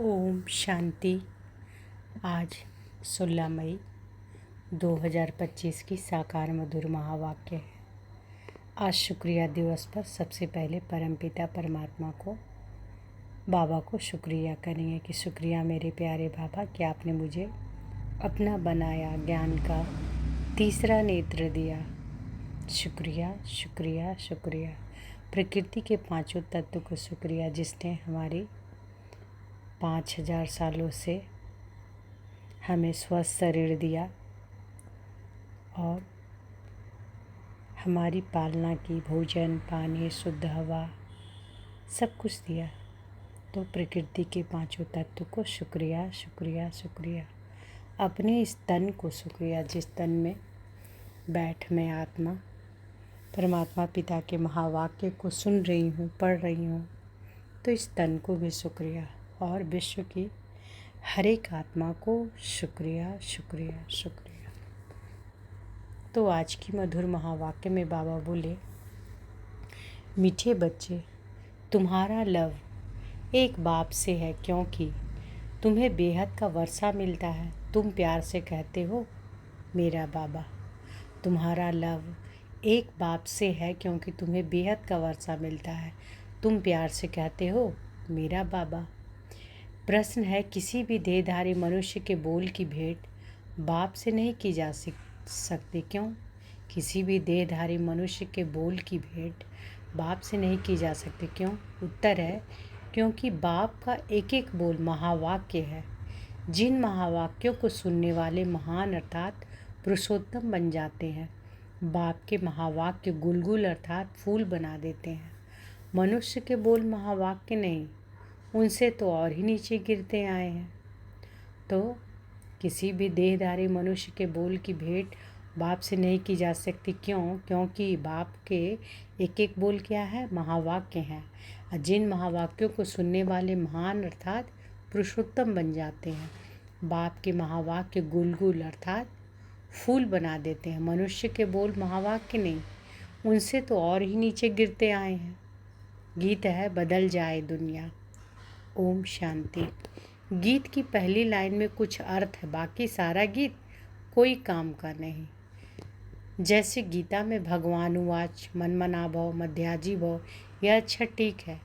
ओम शांति। आज 16 मई 2025 की साकार मधुर महावाक्य है। आज शुक्रिया दिवस पर सबसे पहले परमपिता परमात्मा को, बाबा को शुक्रिया करेंगे कि शुक्रिया मेरे प्यारे बाबा कि आपने मुझे अपना बनाया, ज्ञान का तीसरा नेत्र दिया। शुक्रिया शुक्रिया शुक्रिया। प्रकृति के पांचों तत्व को शुक्रिया, जिसने हमारी 5000 सालों से हमें स्वस्थ शरीर दिया और हमारी पालना की, भोजन, पानी, शुद्ध हवा, सब कुछ दिया। तो प्रकृति के पांचों तत्व को शुक्रिया शुक्रिया शुक्रिया। अपने इस तन को शुक्रिया, जिस तन में बैठ मैं आत्मा परमात्मा पिता के महावाक्य को सुन रही हूँ, पढ़ रही हूँ। तो इस तन को भी शुक्रिया और विश्व की हर एक आत्मा को शुक्रिया शुक्रिया शुक्रिया। तो आज की मधुर महावाक्य में बाबा बोले, मीठे बच्चे, तुम्हारा लव एक बाप से है, क्योंकि तुम्हें बेहद का वर्षा मिलता है। तुम प्यार से कहते हो मेरा बाबा। तुम्हारा लव एक बाप से है, क्योंकि तुम्हें बेहद का वर्षा मिलता है। तुम प्यार से कहते हो मेरा बाबा। प्रश्न है, किसी भी देहधारी मनुष्य के बोल की भेंट बाप से नहीं की जा सकती, क्यों? किसी भी देहधारी मनुष्य के बोल की भेंट बाप से नहीं की जा सकती, क्यों? उत्तर है, क्योंकि बाप का एक एक बोल महावाक्य है। जिन महावाक्यों को सुनने वाले महान अर्थात पुरुषोत्तम बन जाते हैं। बाप के महावाक्य गुलगुल अर्थात फूल बना देते हैं। मनुष्य के बोल महावाक्य नहीं, उनसे तो और ही नीचे गिरते आए हैं। तो किसी भी देहधारी मनुष्य के बोल की भेंट बाप से नहीं की जा सकती, क्यों? क्योंकि बाप के एक एक बोल क्या है? महावाक्य हैं। और जिन महावाक्यों को सुनने वाले महान अर्थात पुरुषोत्तम बन जाते हैं। बाप के महावाक्य गुलगुल अर्थात फूल बना देते हैं। मनुष्य के बोल महावाक्य नहीं, उनसे तो और ही नीचे गिरते आए हैं। गीत है, बदल जाए दुनिया। ओम शांति। गीत की पहली लाइन में कुछ अर्थ है, बाकी सारा गीत कोई काम का नहीं। जैसे गीता में भगवान उवाच मनमना भव मध्याजी भव, यह अच्छा ठीक है।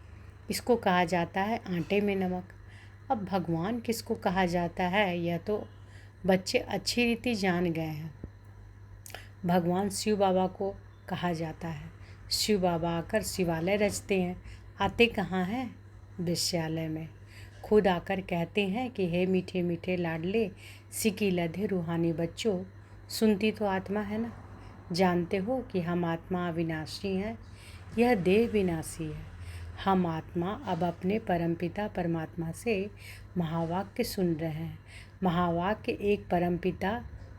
इसको कहा जाता है आटे में नमक। अब भगवान किसको कहा जाता है, यह तो बच्चे अच्छी रीति जान गए हैं। भगवान शिव बाबा को कहा जाता है। शिव बाबा आकर शिवालय रचते हैं। आते कहाँ हैं? विश्यालय में। खुद आकर कहते हैं कि हे मीठे मीठे लाडले सिकी लधे रूहानी बच्चों, सुनती तो आत्मा है ना। जानते हो कि हम आत्मा अविनाशी हैं, यह देह विनाशी है। हम आत्मा अब अपने परमपिता परमात्मा से महावाक्य सुन रहे हैं। महावाक्य एक परमपिता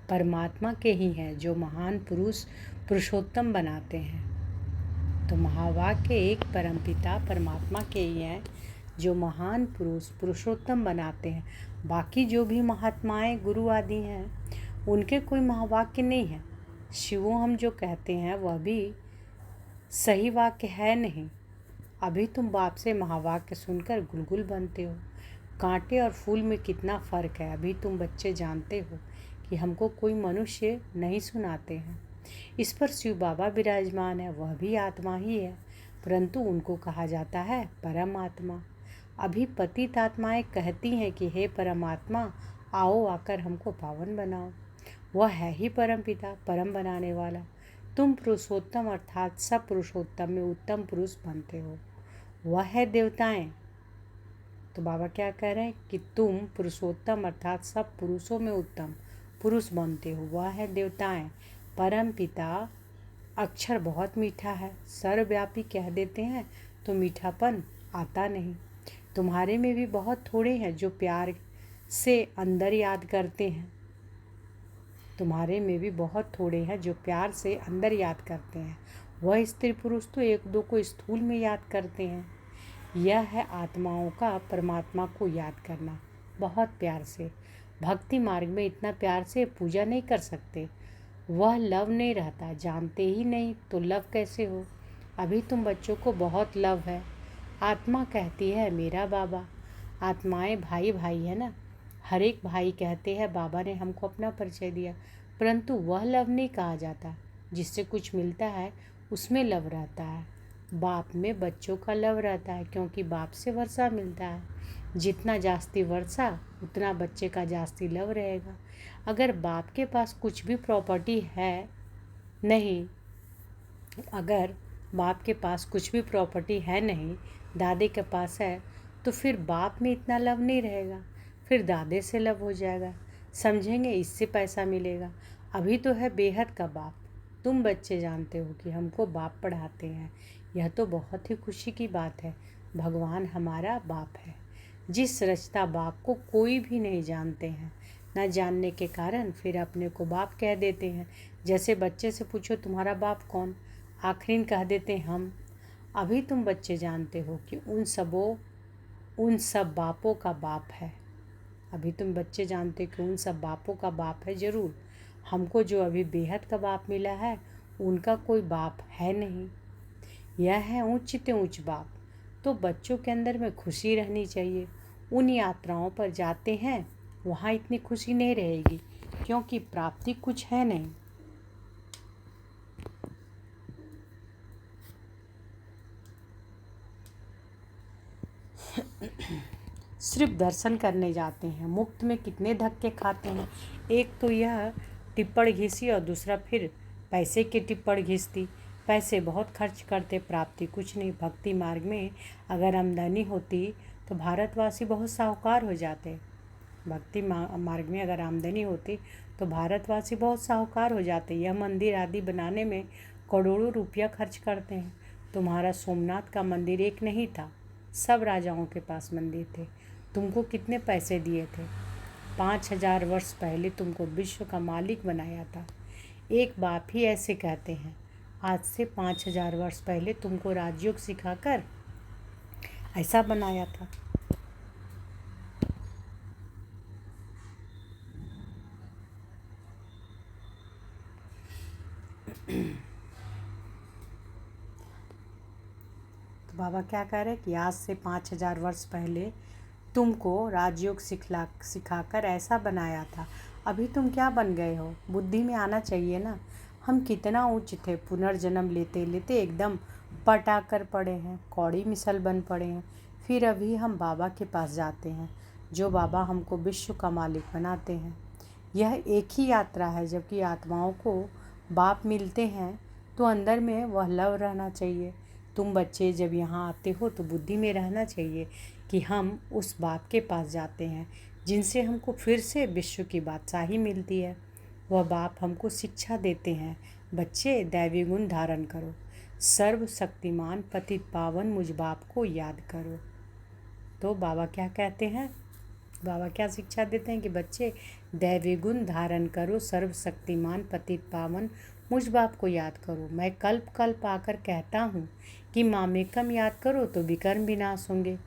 परमात्मा के ही हैं, जो महान पुरुष पुरुषोत्तम बनाते हैं। तो महावाक्य एक परमपिता परमात्मा के ही हैं, जो महान पुरुष पुरुषोत्तम बनाते हैं। बाकी जो भी महात्माएं गुरु आदि हैं, उनके कोई महावाक्य नहीं है। शिवो हम जो कहते हैं वह भी सही वाक्य है नहीं। अभी तुम बाप से महावाक्य सुनकर गुलगुल बनते हो। कांटे और फूल में कितना फ़र्क है, अभी तुम बच्चे जानते हो कि हमको कोई मनुष्य नहीं सुनाते हैं। इस पर शिव बाबा विराजमान है, वह भी आत्मा ही है, परंतु उनको कहा जाता है परमात्मा। अभी पतित आत्माएं कहती हैं कि हे परमात्मा, आओ आकर हमको पावन बनाओ। वह है ही परम पिता, परम बनाने वाला। तुम पुरुषोत्तम अर्थात सब पुरुषोत्तम में उत्तम पुरुष बनते हो। वह है देवताएं। तो बाबा क्या कह रहे हैं कि तुम पुरुषोत्तम अर्थात सब पुरुषों में उत्तम पुरुष बनते हो। वह है देवताएं। परम पिता अक्षर बहुत मीठा है, सर्वव्यापी कह देते हैं तो मीठापन आता नहीं। तुम्हारे में भी बहुत थोड़े हैं जो प्यार से अंदर याद करते हैं। तुम्हारे में भी बहुत थोड़े हैं जो प्यार से अंदर याद करते हैं। वह स्त्री पुरुष तो एक दो को स्थूल में याद करते हैं। यह है आत्माओं का परमात्मा को याद करना, बहुत प्यार से। भक्ति मार्ग में इतना प्यार से पूजा नहीं कर सकते। वह लव नहीं रहता, जानते ही नहीं तो लव कैसे हो। अभी तुम बच्चों को बहुत लव है। आत्मा कहती है मेरा बाबा। आत्माएं भाई भाई है ना। हर एक भाई कहते हैं बाबा ने हमको अपना परिचय दिया, परंतु वह लव नहीं कहा जाता। जिससे कुछ मिलता है उसमें लव रहता है। बाप में बच्चों का लव रहता है, क्योंकि बाप से वर्षा मिलता है। जितना जास्ती वर्षा उतना बच्चे का जास्ती लव रहेगा। अगर बाप के पास कुछ भी प्रॉपर्टी है नहीं, अगर बाप के पास कुछ भी प्रॉपर्टी है नहीं, दादे के पास है, तो फिर बाप में इतना लव नहीं रहेगा, फिर दादे से लव हो जाएगा। समझेंगे इससे पैसा मिलेगा। अभी तो है बेहद का बाप। तुम बच्चे जानते हो कि हमको बाप पढ़ाते हैं, यह तो बहुत ही खुशी की बात है। भगवान हमारा बाप है। जिस रचता बाप को कोई भी नहीं जानते हैं, न जानने के कारण फिर अपने को बाप कह देते हैं। जैसे बच्चे से पूछो तुम्हारा बाप कौन, आखिरीन कह देते हम। अभी तुम बच्चे जानते हो कि उन सब बापों का बाप है। अभी तुम बच्चे जानते हो कि उन सब बापों का बाप है ज़रूर। हमको जो अभी बेहद का बाप मिला है, उनका कोई बाप है नहीं। यह है उच्चते उच्च बाप। तो बच्चों के अंदर में खुशी रहनी चाहिए। उन यात्राओं पर जाते हैं, वहाँ इतनी खुशी नहीं रहेगी, क्योंकि प्राप्ति कुछ है नहीं। सिर्फ दर्शन करने जाते हैं। मुफ्त में कितने धक्के खाते हैं। एक तो यह टिप्पण घिसी और दूसरा फिर पैसे की टिप्पण घिसती। पैसे बहुत खर्च करते, प्राप्ति कुछ नहीं। भक्ति मार्ग में अगर आमदनी होती तो भारतवासी बहुत साहूकार हो जाते। भक्ति मार्ग में अगर आमदनी होती तो भारतवासी बहुत साहूकार हो जाते। यह मंदिर आदि बनाने में करोड़ों रुपया खर्च करते हैं। तुम्हारा सोमनाथ का मंदिर एक नहीं था, सब राजाओं के पास मंदिर थे। तुमको कितने पैसे दिए थे? 5,000 वर्ष पहले तुमको विश्व का मालिक बनाया था। एक बाप ही ऐसे कहते हैं, आज से 5,000 वर्ष पहले तुमको राजयोग सिखाकर ऐसा बनाया था। तो बाबा क्या कह रहे हैं कि आज से 5,000 वर्ष पहले तुमको राजयोग सिखाकर ऐसा बनाया था। अभी तुम क्या बन गए हो? बुद्धि में आना चाहिए ना। हम कितना उच्च थे, पुनर्जन्म लेते लेते एकदम पटाकर पड़े हैं, कौड़ी मिसल बन पड़े हैं। फिर अभी हम बाबा के पास जाते हैं, जो बाबा हमको विश्व का मालिक बनाते हैं। यह एक ही यात्रा है। जबकि आत्माओं को बाप मिलते हैं तो अंदर में वह लव रहना चाहिए। तुम बच्चे जब यहाँ आते हो तो बुद्धि में रहना चाहिए कि हम उस बाप के पास जाते हैं जिनसे हमको फिर से विश्व की बादशाही मिलती है। वह बाप हमको शिक्षा देते हैं, बच्चे दैवी गुण धारण करो, सर्वशक्तिमान पतित पावन मुझ बाप को याद करो। तो बाबा क्या कहते हैं? बाबा क्या शिक्षा देते हैं कि बच्चे दैवी गुण धारण करो, सर्वशक्तिमान पतित पावन मुझ बाप को याद करो। मैं कल्प कल्प आकर कहता हूँ कि मामेकम याद करो तो विकर्म विनाश होंगे।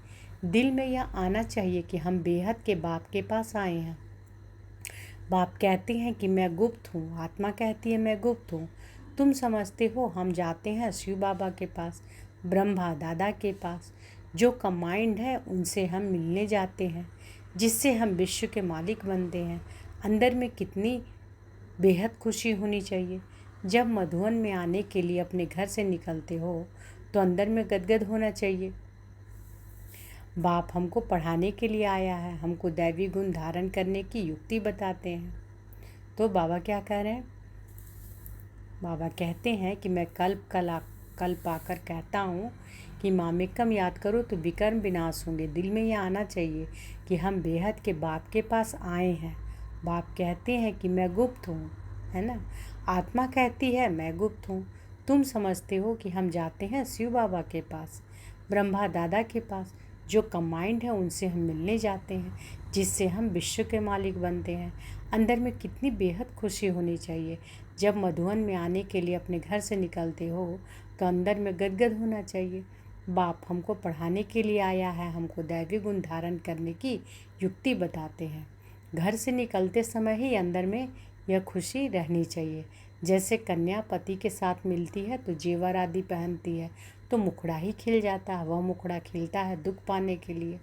दिल में यह आना चाहिए कि हम बेहद के बाप के पास आए हैं। बाप कहते हैं कि मैं गुप्त हूँ, आत्मा कहती है मैं गुप्त हूँ। तुम समझते हो हम जाते हैं शिव बाबा के पास, ब्रह्मा दादा के पास। जो कमाइंड है उनसे हम मिलने जाते हैं, जिससे हम विश्व के मालिक बनते हैं। अंदर में कितनी बेहद खुशी होनी चाहिए। जब मधुवन में आने के लिए अपने घर से निकलते हो तो अंदर में गदगद होना चाहिए। बाप हमको पढ़ाने के लिए आया है, हमको दैवी गुण धारण करने की युक्ति बताते हैं। तो बाबा क्या कह रहे हैं? बाबा कहते हैं कि मैं कल्प आकर कहता हूँ कि मामेकम याद करो तो विकर्म विनाश होंगे। दिल में यह आना चाहिए कि हम बेहद के बाप के पास आए हैं। बाप कहते हैं कि मैं गुप्त हूँ, है ना। आत्मा कहती है मैं गुप्त हूँ। तुम समझते हो कि हम जाते हैं शिव बाबा के पास, ब्रह्मा दादा के पास। जो कमाइंड है उनसे हम मिलने जाते हैं, जिससे हम विश्व के मालिक बनते हैं। अंदर में कितनी बेहद खुशी होनी चाहिए। जब मधुवन में आने के लिए अपने घर से निकलते हो तो अंदर में गदगद होना चाहिए। बाप हमको पढ़ाने के लिए आया है, हमको दैवी गुण धारण करने की युक्ति बताते हैं। घर से निकलते समय ही अंदर में यह खुशी रहनी चाहिए। जैसे कन्या पति के साथ मिलती है तो जेवर आदि पहनती है तो मुखड़ा ही खिल जाता है। वह मुखड़ा खिलता है दुख पाने के लिए।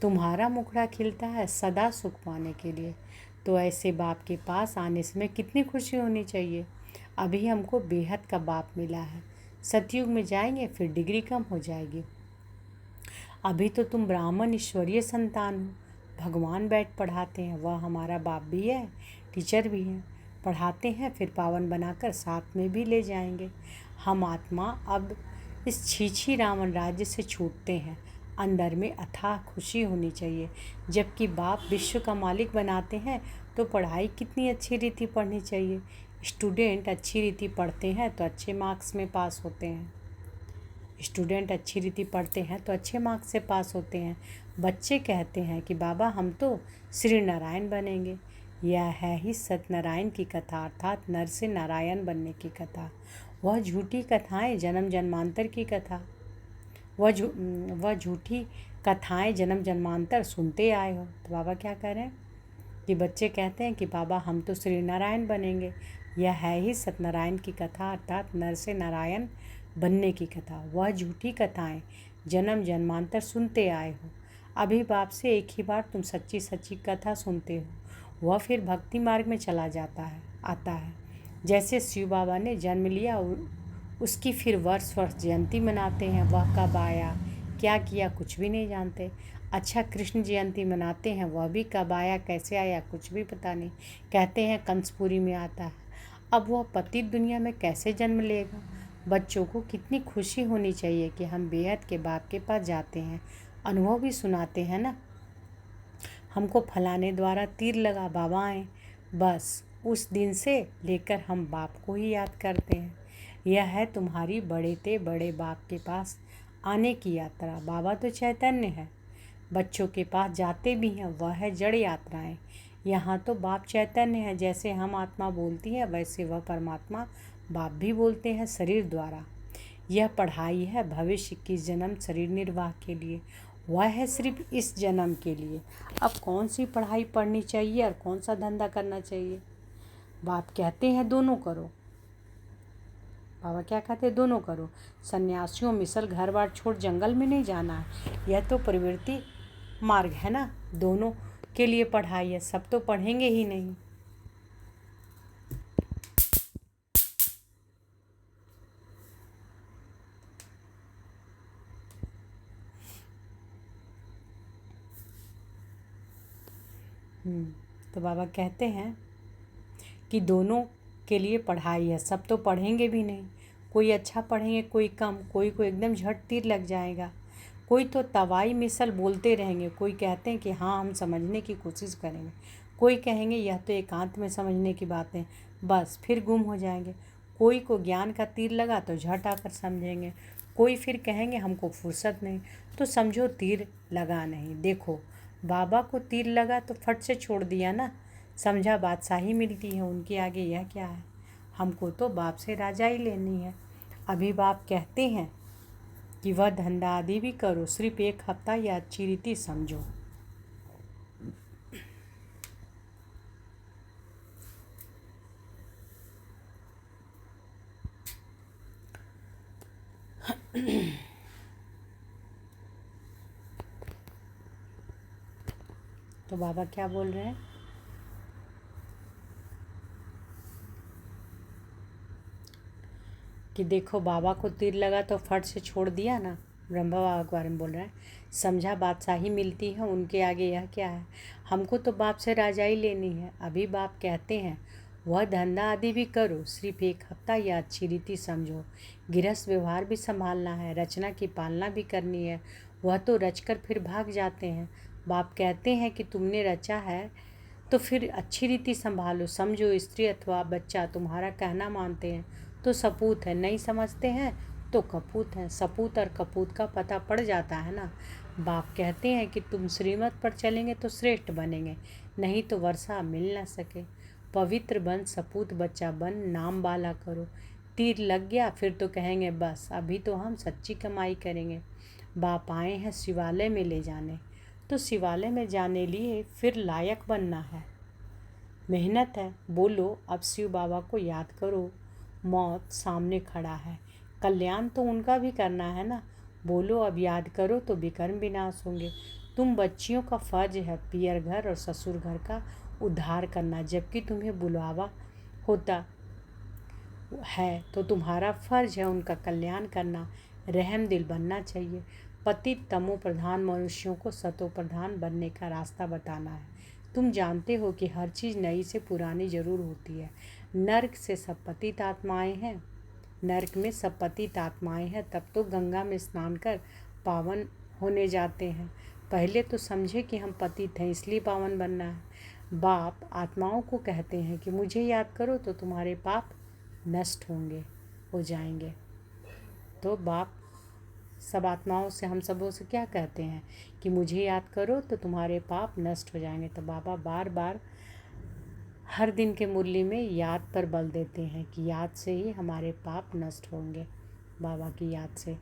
तुम्हारा मुखड़ा खिलता है सदा सुख पाने के लिए। तो ऐसे बाप के पास आने से में कितनी खुशी होनी चाहिए। अभी हमको बेहद का बाप मिला है, सतयुग में जाएंगे फिर डिग्री कम हो जाएगी। अभी तो तुम ब्राह्मण ईश्वरीय संतान हो। भगवान बैठ पढ़ाते हैं, वह हमारा बाप भी है, टीचर भी है। पढ़ाते हैं फिर पावन बनाकर साथ में भी ले जाएंगे। हम आत्मा अब इस छीछी रावण राज्य से छूटते हैं। अंदर में अथाह खुशी होनी चाहिए। जबकि बाप विश्व का मालिक बनाते हैं तो पढ़ाई कितनी अच्छी रीति पढ़नी चाहिए। स्टूडेंट अच्छी रीति पढ़ते हैं तो अच्छे मार्क्स में पास होते हैं। स्टूडेंट अच्छी रीति पढ़ते हैं तो अच्छे मार्क्स से पास होते हैं। बच्चे कहते हैं कि बाबा हम तो श्री नारायण बनेंगे। यह है ही सत्यनारायण की कथा, अर्थात नर से नारायण बनने की कथा। वह झूठी कथाएं जन्म जन्मांतर की कथा, वह झूठी कथाएं जन्म जन्मांतर सुनते आए हो। तो बाबा क्या कह रहे हैं कि बच्चे कहते हैं कि बाबा हम तो श्री नारायण बनेंगे। यह है ही सत्यनारायण की कथा, अर्थात नर से नारायण बनने की कथा। वह झूठी कथाएं जन्म जन्मांतर सुनते आए हो। अभी बाप से एक ही बार तुम सच्ची सच्ची कथा सुनते हो। वह फिर भक्ति मार्ग में चला आता है। जैसे शिव बाबा ने जन्म लिया, उसकी फिर वर्ष वर्ष जयंती मनाते हैं। वह कब आया, क्या किया, कुछ भी नहीं जानते। अच्छा, कृष्ण जयंती मनाते हैं, वह भी कब आया, कैसे आया, कुछ भी पता नहीं। कहते हैं कंसपुरी में आता है। अब वह पतित दुनिया में कैसे जन्म लेगा। बच्चों को कितनी खुशी होनी चाहिए कि हम बेहद के बाप के पास जाते हैं। अनुभव भी सुनाते हैं ना, हमको फलाने द्वारा तीर लगा, बाबा आए। बस उस दिन से लेकर हम बाप को ही याद करते हैं। यह है तुम्हारी बड़े ते बड़े बाप के पास आने की यात्रा। बाबा तो चैतन्य है, बच्चों के पास जाते भी हैं, वह है जड़ यात्राएं। यहाँ तो बाप चैतन्य है, जैसे हम आत्मा बोलती है वैसे वह परमात्मा बाप भी बोलते हैं शरीर द्वारा। यह पढ़ाई है भविष्य की जन्म शरीर निर्वाह के लिए, वह है सिर्फ इस जन्म के लिए। अब कौन सी पढ़ाई पढ़नी चाहिए और कौन सा धंधा करना चाहिए। बाप कहते हैं दोनों करो। बाबा क्या कहते हैं, दोनों करो। सन्यासियों मिसल घर बार छोड़ जंगल में नहीं जाना है। यह तो प्रवृत्ति मार्ग है ना, दोनों के लिए पढ़ाई है। सब तो पढ़ेंगे ही नहीं। तो बाबा कहते हैं कि दोनों के लिए पढ़ाई है। सब तो पढ़ेंगे भी नहीं, कोई अच्छा पढ़ेंगे, कोई कम, कोई को एकदम झट तीर लग जाएगा, कोई तो तवाई मिसल बोलते रहेंगे। कोई कहते हैं कि हाँ हम समझने की कोशिश करेंगे, कोई कहेंगे यह तो एकांत में समझने की बातें, बस फिर गुम हो जाएंगे। कोई को ज्ञान का तीर लगा तो झट आकर समझेंगे, कोई फिर कहेंगे हमको फुर्सत नहीं, तो समझो तीर लगा नहीं। देखो बाबा को तीर लगा तो फट से छोड़ दिया ना, समझा बादशाही मिलती है, उनके आगे यह क्या है। हमको तो बाप से राजाई लेनी है। अभी बाप कहते हैं कि वह धंधा आदि भी करो, सिर्फ एक हफ्ता या अच्छी रीति समझो। तो बाबा क्या बोल रहे हैं कि देखो बाबा को तीर लगा तो फट से छोड़ दिया ना। ब्रह्मा बाबा के बारे में बोल रहे हैं, समझा बादशाही मिलती है, उनके आगे यह क्या है। हमको तो बाप से राजाई लेनी है। अभी बाप कहते हैं वह धंधा आदि भी करो, सिर्फ एक हफ्ता या अच्छी रीति समझो। गृहस्थ व्यवहार भी संभालना है, रचना की पालना भी करनी है। वह तो रचकर फिर भाग जाते हैं। बाप कहते हैं कि तुमने रचा है तो फिर अच्छी रीति संभालो। समझो स्त्री अथवा बच्चा तुम्हारा कहना मानते हैं तो सपूत है, नहीं समझते हैं तो कपूत है। सपूत और कपूत का पता पड़ जाता है ना। बाप कहते हैं कि तुम श्रीमत पर चलेंगे तो श्रेष्ठ बनेंगे, नहीं तो वर्षा मिल ना सके। पवित्र बन, सपूत बच्चा बन, नाम बाला करो। तीर लग गया फिर तो कहेंगे बस अभी तो हम सच्ची कमाई करेंगे। बाप आए हैं शिवालय में ले जाने, तो शिवालय में जाने लिए फिर लायक बनना है, मेहनत है। बोलो अब शिव बाबा को याद करो, मौत सामने खड़ा है, कल्याण तो उनका भी करना है ना। बोलो अब याद करो तो विकर्म विनाश होंगे। तुम बच्चियों का फर्ज है पियर घर और ससुर घर का उद्धार करना, जबकि तुम्हें बुलावा होता है तो तुम्हारा फर्ज है उनका कल्याण करना, रहम दिल बनना चाहिए। पतित तमो प्रधान मनुष्यों को सतो प्रधान बनने का रास्ता बताना है। तुम जानते हो कि हर चीज़ नई से पुरानी जरूर होती है। नर्क से सब पतित आत्माएं हैं, नर्क में सब पतित आत्माएं हैं, तब तो गंगा में स्नान कर पावन होने जाते हैं। पहले तो समझे कि हम पतित हैं, इसलिए पावन बनना है। बाप आत्माओं को कहते हैं कि मुझे याद करो तो तुम्हारे पाप नष्ट हो जाएंगे। तो बाप सब आत्माओं से, हम सबों से क्या कहते हैं कि मुझे याद करो तो तुम्हारे पाप नष्ट हो जाएंगे। तो बाबा बार बार हर दिन के मुरली में याद पर बल देते हैं कि याद से ही हमारे पाप नष्ट होंगे, बाबा की याद से।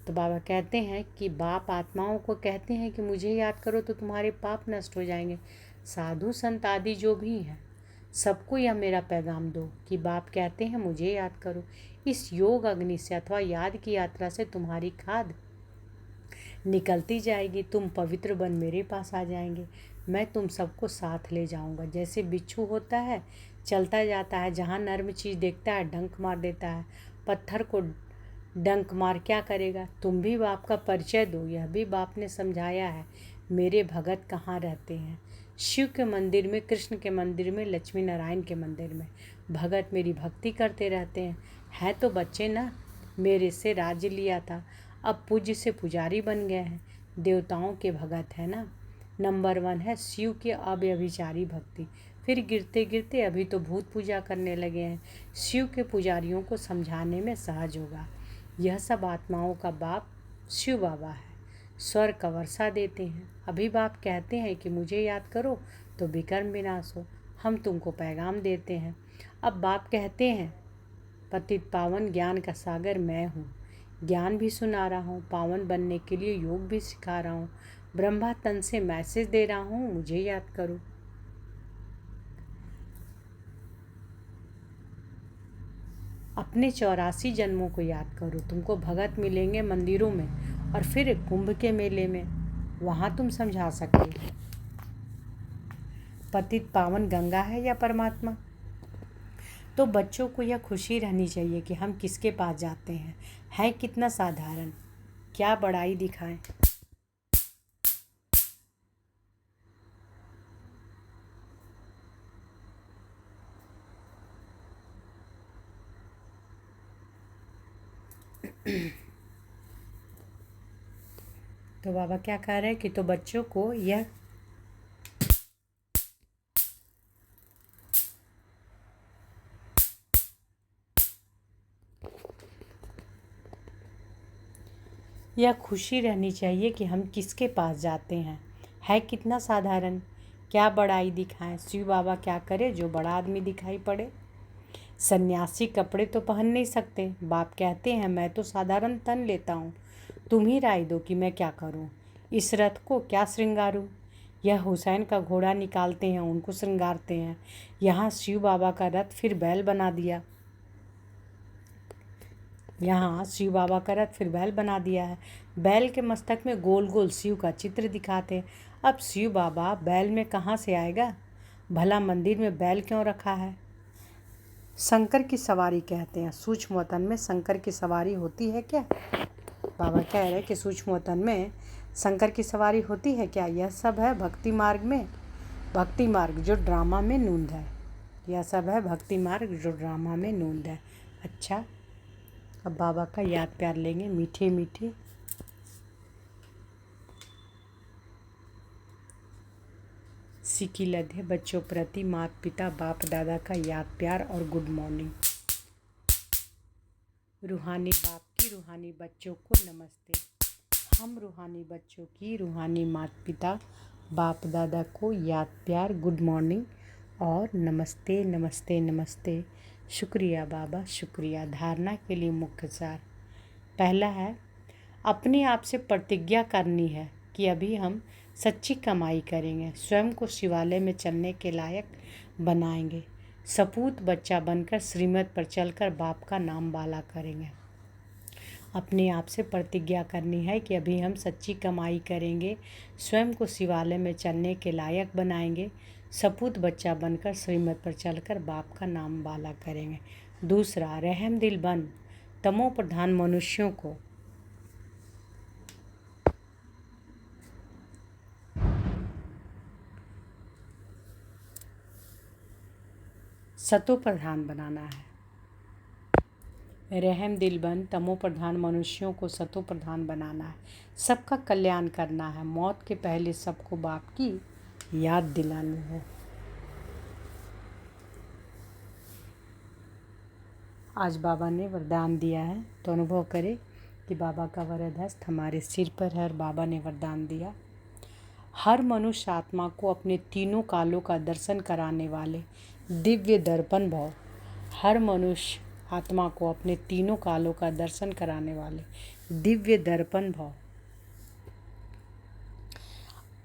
तो बाबा कहते हैं कि बाप आत्माओं को कहते हैं कि मुझे याद करो तो तुम्हारे पाप नष्ट हो जाएंगे। साधु संत आदि जो भी हैं सबको यह मेरा पैगाम दो कि बाप कहते हैं मुझे याद करो। इस योग अग्नि से अथवा याद की यात्रा से तुम्हारी खाद निकलती जाएगी, तुम पवित्र बन मेरे पास आ जाएंगे। मैं तुम सबको साथ ले जाऊंगा। जैसे बिच्छू होता है, चलता जाता है, जहाँ नर्म चीज़ देखता है डंक मार देता है, पत्थर को डंक मार क्या करेगा। तुम भी बाप का परिचय दो, यह भी बाप ने समझाया है। मेरे भगत कहाँ रहते हैं? शिव के मंदिर में, कृष्ण के मंदिर में, लक्ष्मी नारायण के मंदिर में। भगत मेरी भक्ति करते रहते हैं। है तो बच्चे ना, मेरे से राज्य लिया था, अब पूज्य से पुजारी बन गए हैं। देवताओं के भगत है ना। नंबर 1 है शिव की अव्यभिचारी भक्ति। फिर गिरते गिरते अभी तो भूत पूजा करने लगे हैं। शिव के पुजारियों को समझाने में सहज होगा। यह सब आत्माओं का बाप शिव बाबा है, स्वर्ग का वर्षा देते हैं। अभी बाप कहते हैं कि मुझे याद करो तो विकर्म विनाश हो। हम तुमको पैगाम देते हैं। अब बाप कहते हैं पतित पावन ज्ञान का सागर मैं हूँ, ज्ञान भी सुना रहा हूँ, पावन बनने के लिए योग भी सिखा रहा हूँ। ब्रह्मा तन से मैसेज दे रहा हूँ, मुझे याद करो। अपने 84 जन्मों को याद करो। तुमको भगत मिलेंगे मंदिरों में और फिर कुंभ के मेले में, वहाँ तुम समझा सकते। पतित पावन गंगा है या परमात्मा? तो बच्चों को यह खुशी रहनी चाहिए कि हम किसके पास जाते हैं। है कितना साधारण, क्या बड़ाई दिखाएं। तो बाबा क्या कह रहे हैं कि तो बच्चों को यह खुशी रहनी चाहिए कि हम किसके पास जाते हैं। है कितना साधारण, क्या बड़ाई दिखाएं। शिव बाबा क्या करे जो बड़ा आदमी दिखाई पड़े। सन्यासी कपड़े तो पहन नहीं सकते। बाप कहते हैं मैं तो साधारण तन लेता हूँ, तुम ही राय दो कि मैं क्या करूँ। इस रथ को क्या श्रृंगारूँ। यह हुसैन का घोड़ा निकालते हैं, उनको श्रृंगारते हैं। यहाँ शिव बाबा का रथ फिर बैल बना दिया, यहाँ शिव बाबा का रथ फिर बैल बना दिया है। बैल के मस्तक में गोल गोल शिव का चित्र दिखाते हैं। अब शिव बाबा बैल में कहाँ से आएगा? भला मंदिर में बैल क्यों रखा है? शंकर की सवारी कहते हैं। सूक्ष्म वतन में शंकर की सवारी होती है क्या? बाबा कह रहे हैं कि सूक्ष्म वतन में शंकर की सवारी होती है क्या? यह सब है भक्ति मार्ग में, भक्ति मार्ग जो ड्रामा में नूंद है। यह सब है भक्ति मार्ग जो ड्रामा में नूंद है। अच्छा, अब बाबा का याद प्यार लेंगे मीठे मीठे। सिकी लधे बच्चों प्रति माता पिता बाप दादा का याद प्यार और गुड मॉर्निंग। रूहानी बाप की रूहानी बच्चों को नमस्ते। हम रूहानी बच्चों की रूहानी माता पिता बाप दादा को याद प्यार, गुड मॉर्निंग और नमस्ते नमस्ते नमस्ते। शुक्रिया बाबा, शुक्रिया। धारणा के लिए मुख्य सार। पहला है, अपने आप से प्रतिज्ञा करनी है कि अभी हम सच्ची कमाई करेंगे, स्वयं को शिवालय में चलने के लायक बनाएंगे, सपूत बच्चा बनकर श्रीमत पर चलकर बाप का नाम बाला करेंगे। अपने आप से प्रतिज्ञा करनी है कि अभी हम सच्ची कमाई करेंगे, स्वयं को शिवालय में चलने के लायक बनाएंगे, सपूत बच्चा बनकर श्रीमत पर चलकर बाप का नाम वाला करेंगे। दूसरा, रहम दिल बन तमो प्रधान मनुष्यों को सतो प्रधान बनाना है। रहम दिल बन तमो प्रधान मनुष्यों को सतो प्रधान बनाना है, सबका कल्याण करना है, मौत के पहले सबको बाप की याद दिलानी है। आज बाबा ने वरदान दिया है तो अनुभव करें कि बाबा का वरद हस्त हमारे सिर पर है और बाबा ने वरदान दिया, हर मनुष्य आत्मा को अपने तीनों कालों का दर्शन कराने वाले दिव्य दर्पण भव। हर मनुष्य आत्मा को अपने तीनों कालों का दर्शन कराने वाले दिव्य दर्पण भव।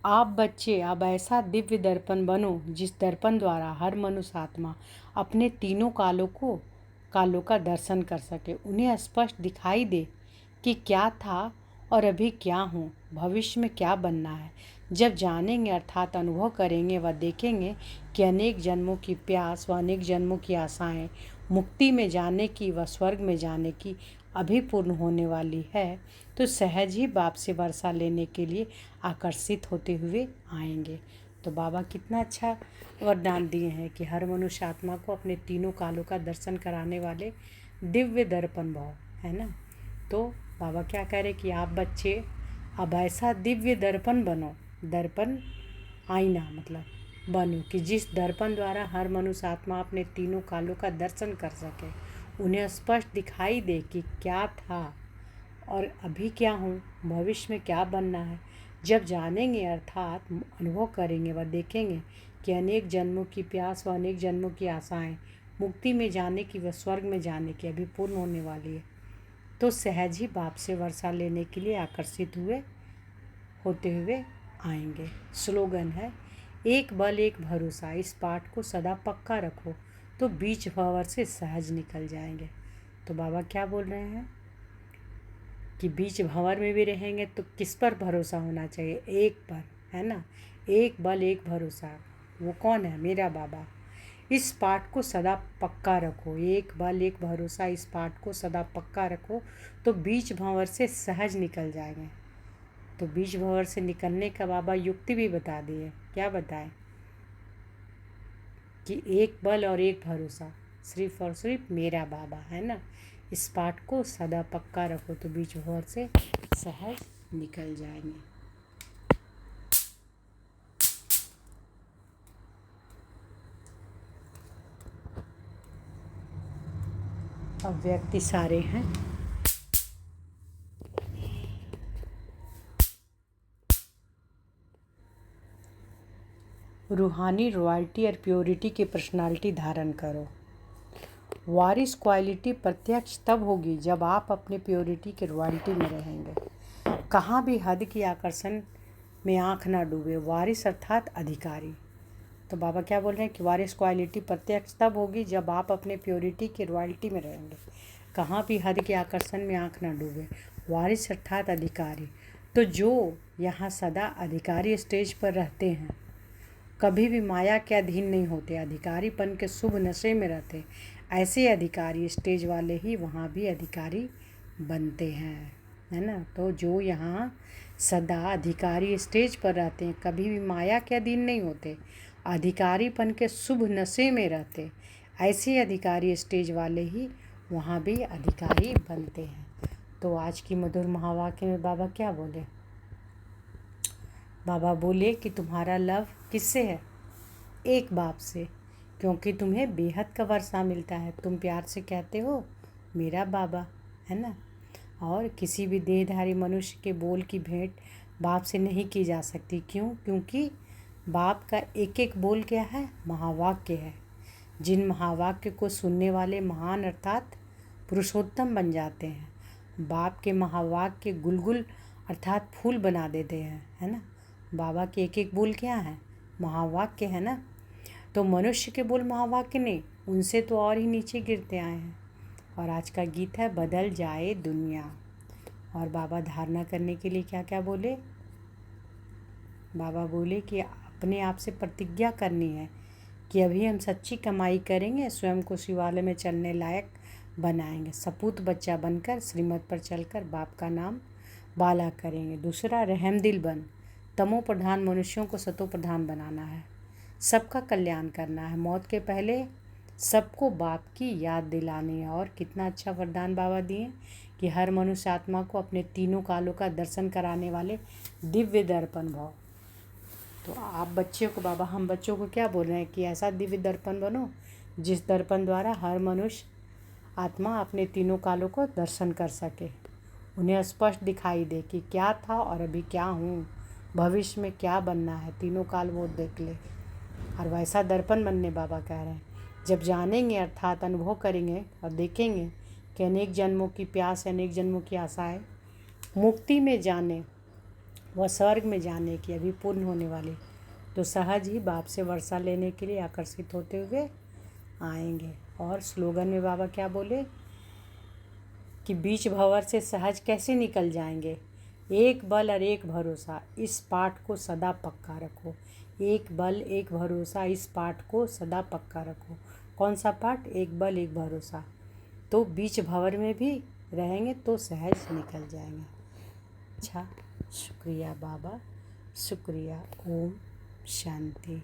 आप बच्चे अब ऐसा दिव्य दर्पण बनो जिस दर्पण द्वारा हर मनुष्य आत्मा अपने तीनों कालों का दर्शन कर सके, उन्हें स्पष्ट दिखाई दे कि क्या था और अभी क्या हूँ, भविष्य में क्या बनना है। जब जानेंगे अर्थात अनुभव करेंगे व देखेंगे कि अनेक जन्मों की प्यास व अनेक जन्मों की आशाएं मुक्ति में जाने की व स्वर्ग में जाने की अभी पूर्ण होने वाली है, तो सहज ही बाप से वर्षा लेने के लिए आकर्षित होते हुए आएंगे। तो बाबा कितना अच्छा वरदान दिए हैं कि हर मनुष्य आत्मा को अपने तीनों कालों का दर्शन कराने वाले दिव्य दर्पण भाव है ना। तो बाबा क्या कह रहे कि आप बच्चे अब ऐसा दिव्य दर्पण बनो, दर्पण आईना मतलब बनो कि जिस दर्पण द्वारा हर मनुष्य आत्मा अपने तीनों कालों का दर्शन कर सके, उन्हें स्पष्ट दिखाई दे कि क्या था और अभी क्या हूँ, भविष्य में क्या बनना है। जब जानेंगे अर्थात अनुभव करेंगे व देखेंगे कि अनेक जन्मों की प्यास व अनेक जन्मों की आशाएं मुक्ति में जाने की व स्वर्ग में जाने की अभी पूर्ण होने वाली है, तो सहज ही बाप से वर्षा लेने के लिए आकर्षित होते हुए आएंगे। स्लोगन है, एक बल एक भरोसा, इस पाठ को सदा पक्का रखो तो बीच भंवर से सहज निकल जाएंगे। तो बाबा क्या बोल रहे हैं कि बीच भंवर में भी रहेंगे तो किस पर भरोसा होना चाहिए, एक पर, है ना। एक बल एक भरोसा, वो कौन है, मेरा बाबा। इस पाठ को सदा पक्का रखो, एक बल एक भरोसा, इस पाठ को सदा पक्का रखो तो बीच भंवर से सहज निकल जाएंगे। तो बीच भंवर से निकलने का बाबा युक्ति भी बता दिए। क्या बताएं कि एक बल और एक भरोसा, सिर्फ और सिर्फ मेरा बाबा, है ना। इस पाठ को सदा पक्का रखो तो बीच भंवर से सहज निकल जाएंगे। अब व्यक्ति सारे हैं। रूहानी रॉयल्टी और प्योरिटी की पर्सनालिटी धारण करो। वारिस क्वालिटी प्रत्यक्ष तब होगी जब आप अपने प्योरिटी के रॉयल्टी में रहेंगे। कहाँ भी हद की आकर्षण में आँख ना डूबे। वारिस अर्थात अधिकारी। तो बाबा क्या बोल रहे हैं कि वारिस क्वालिटी प्रत्यक्ष तब होगी जब आप अपने प्योरिटी के रॉयल्टी में रहेंगे। कहाँ भी हद के आकर्षण में आँख ना डूबे। वारिस अर्थात अधिकारी। तो जो यहाँ सदा अधिकारी स्टेज पर रहते हैं, कभी भी माया के अधीन नहीं होते, अधिकारीपन के शुभ नशे में रहते, ऐसे अधिकारी स्टेज वाले ही वहाँ भी अधिकारी बनते हैं, है ना। तो जो यहाँ सदा अधिकारी स्टेज पर रहते हैं, कभी भी माया के अधीन नहीं होते, अधिकारीपन के शुभ नशे में रहते, ऐसे अधिकारी स्टेज वाले ही वहाँ भी अधिकारी बनते हैं। तो आज की मधुर महावाक्य में बाबा क्या बोले। बाबा बोले कि तुम्हारा लव किससे है, एक बाप से, क्योंकि तुम्हें बेहद का वर्षा मिलता है। तुम प्यार से कहते हो मेरा बाबा, है ना। और किसी भी देहधारी मनुष्य के बोल की भेंट बाप से नहीं की जा सकती। क्यों? क्योंकि बाप का एक एक बोल क्या है, महावाक्य है। जिन महावाक्य को सुनने वाले महान अर्थात पुरुषोत्तम बन जाते हैं। बाप के महावाक्य गुलगुल अर्थात फूल बना देते हैं, है ना। बाबा के एक एक बोल क्या है, महावाक्य, है ना। तो मनुष्य के बोल महावाक्य नहीं, उनसे तो और ही नीचे गिरते आए हैं। और आज का गीत है, बदल जाए दुनिया। और बाबा धारणा करने के लिए क्या क्या बोले? बाबा बोले कि अपने आप से प्रतिज्ञा करनी है कि अभी हम सच्ची कमाई करेंगे, स्वयं को शिवालय में चलने लायक बनाएंगे, सपूत बच्चा बनकर श्रीमत पर चलकर बाप का नाम बाला करेंगे। दूसरा, रहमदिल बन, तमो प्रधान मनुष्यों को सतो प्रधान बनाना है, सबका कल्याण करना है, मौत के पहले सबको बाप की याद दिलानी है। और कितना अच्छा वरदान बाबा दिए कि हर मनुष्य आत्मा को अपने तीनों कालों का दर्शन कराने वाले दिव्य दर्पण भव। तो आप बच्चे को, बाबा हम बच्चों को क्या बोल रहे हैं कि ऐसा दिव्य दर्पण बनो जिस दर्पण द्वारा हर मनुष्य आत्मा अपने तीनों कालों को दर्शन कर सके, उन्हें स्पष्ट दिखाई दे कि क्या था और अभी क्या हूँ, भविष्य में क्या बनना है, तीनों काल वो देख ले। और वैसा दर्पण बनने बाबा कह रहे हैं। जब जानेंगे अर्थात अनुभव करेंगे और देखेंगे कि अनेक जन्मों की प्यास, अनेक जन्मों की आशाएं मुक्ति में जाने व स्वर्ग में जाने की अभी पूर्ण होने वाली, तो सहज ही बाप से वर्षा लेने के लिए आकर्षित होते हुए आएंगे। और स्लोगन में बाबा क्या बोले कि बीच भंवर से सहज कैसे निकल जाएंगे, एक बल और एक भरोसा, इस पाठ को सदा पक्का रखो। एक बल एक भरोसा, इस पाठ को सदा पक्का रखो। कौन सा पाठ? एक बल एक भरोसा। तो बीच भंवर में भी रहेंगे तो सहज निकल जाएंगे। अच्छा, शुक्रिया बाबा, शुक्रिया। ओम शांति।